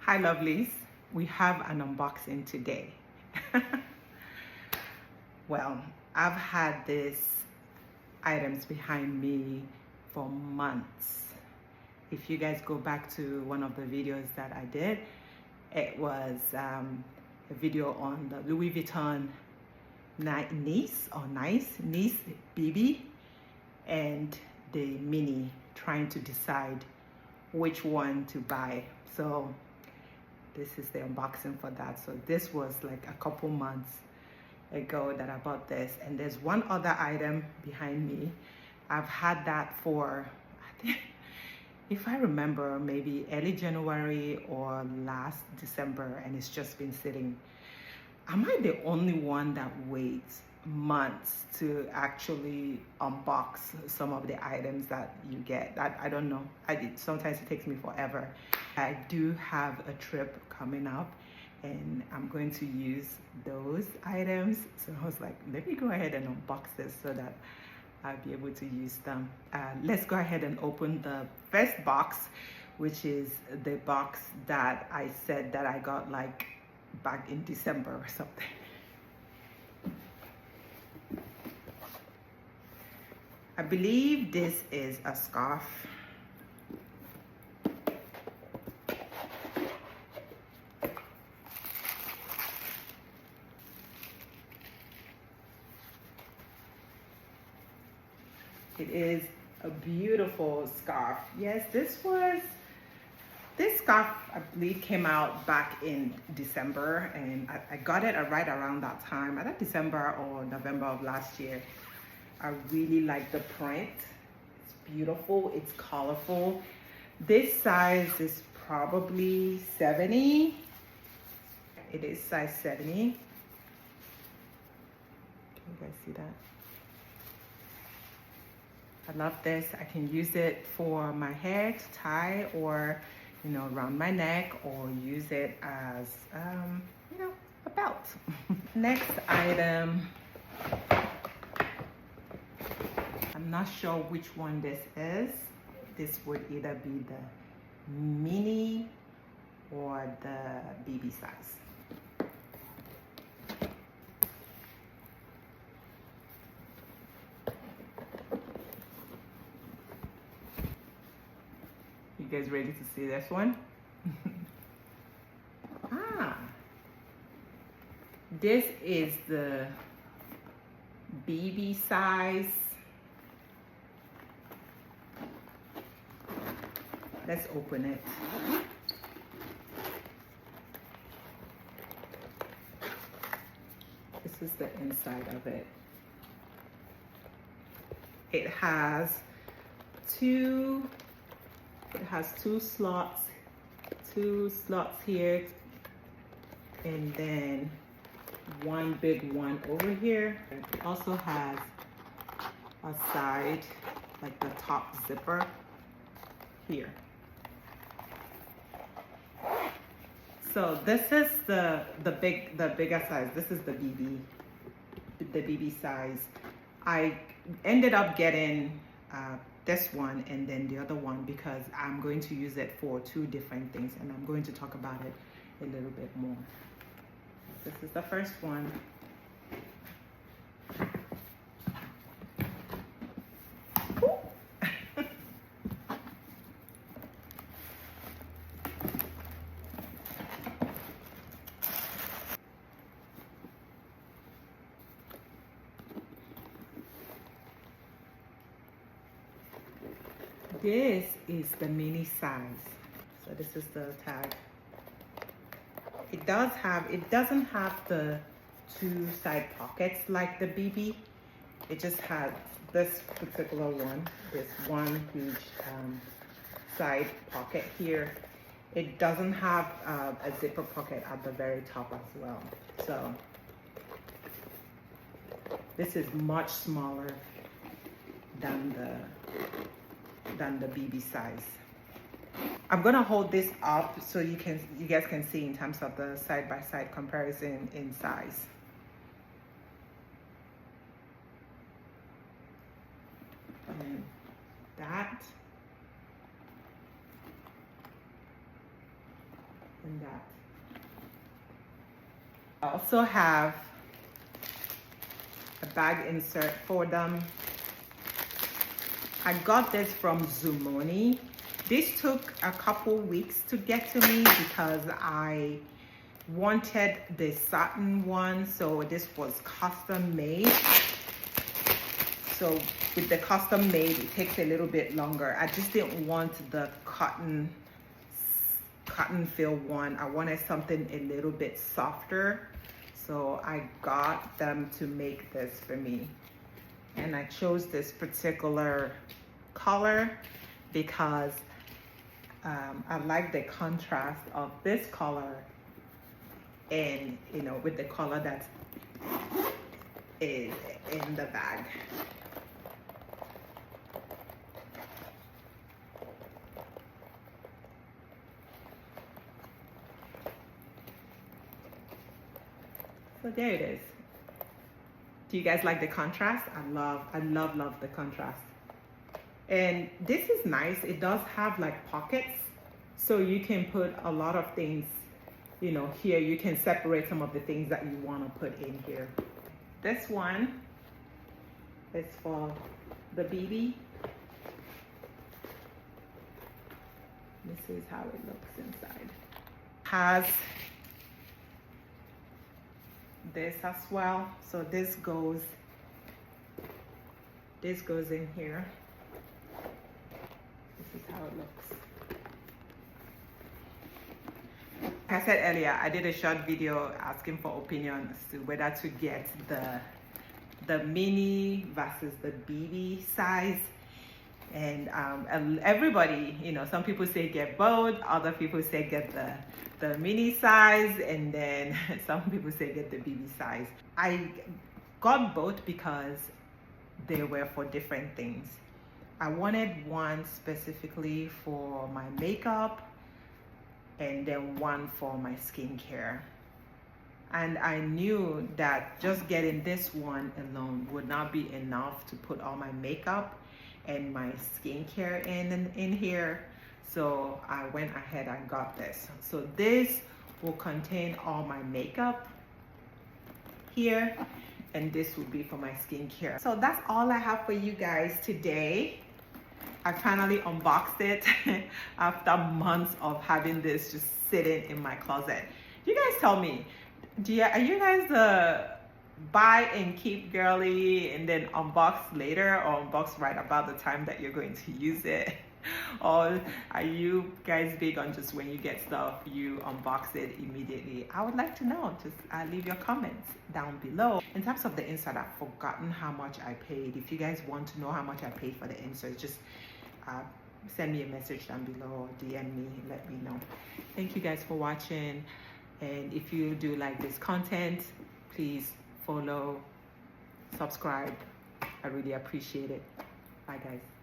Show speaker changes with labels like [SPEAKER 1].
[SPEAKER 1] Hi lovelies, we have an unboxing today. Well, I've had these items behind me for months. If you guys go back to one of the videos that I did, it was a video on the Louis Vuitton niece BB and the mini, trying to decide which one to buy. So this is the unboxing for that. So this was like a couple months ago that I bought this, and there's one other item behind me. I've had that for, I think, if I remember, maybe early January or last December, and it's just been sitting. Am I the only one that waits months to actually unbox some of the items that you get? I don't know. Sometimes it takes me forever. I do have a trip coming up and I'm going to use those items. So I was like, let me go ahead and unbox this so that I'll be able to use them. Let's go ahead and open the first box, which is the box that I said that I got like back in December or something. I believe this is a scarf. It is a beautiful scarf. Yes, this scarf, I believe, came out back in December, and I got it right around that time, either December or November of last year. I really like the print. It's beautiful, it's colorful. This size is probably 70. It is size 70. Can you guys see that? I love this. I can use it for my hair to tie, or around my neck, or use it as a belt. Next item, I'm not sure which one this is. This would either be the mini or the BB size. You guys ready to see this one? This is the BB size. Let's open it. This is the inside of it. It has two slots, here, and then one big one over here. It also has a side, like the top zipper here. So this is the bigger size. This is the BB size. I ended up getting this one and then the other one because I'm going to use it for two different things, and I'm going to talk about it a little bit more. This is the first one. This is the mini size. So this is the tag. It doesn't have the two side pockets like the BB. It just has this particular one, this one huge side pocket here. It doesn't have a zipper pocket at the very top as well. So this is much smaller than the BB size. I'm gonna hold this up so you guys can see in terms of the side-by-side comparison in size. And that in that. I also have a bag insert for them. I got this from Zoomoni. This took a couple weeks to get to me because I wanted the satin one, so this was custom made. So with the custom made, it takes a little bit longer. I just didn't want the cotton feel one. I wanted something a little bit softer, so I got them to make this for me. And I chose this particular color because I like the contrast of this color and, you know, with the color that's in the bag. So there it is. Do you guys like the contrast? I love the contrast. And this is nice. It does have like pockets, so you can put a lot of things, you know, here. You can separate some of the things that you want to put in here. This one is for the BB. This is how it looks inside. Has this as well, so this goes in here. This is how it looks. Like I said earlier, I did a short video asking for opinion as to whether to get the mini versus the BB size. And everybody, you know, some people say get both, other people say get the mini size, and then some people say get the BB size. I got both because they were for different things. I wanted one specifically for my makeup and then one for my skincare. And I knew that just getting this one alone would not be enough to put all my makeup and my skincare in here. So I went ahead and got this. So this will contain all my makeup here, and this will be for my skincare. So that's all I have for you guys today. I finally unboxed it after months of having this just sitting in my closet. You guys tell me, are you guys the buy and keep girly and then unbox later, or unbox right about the time that you're going to use it? Or are you guys big on just when you get stuff, you unbox it immediately? I would like to know. Just leave your comments down below. In terms of the insert, I've forgotten how much I paid. If you guys want to know how much I paid for the insert, just send me a message down below or DM me, let me know. Thank you guys for watching. And if you do like this content, please follow, subscribe. I really appreciate it. Bye guys.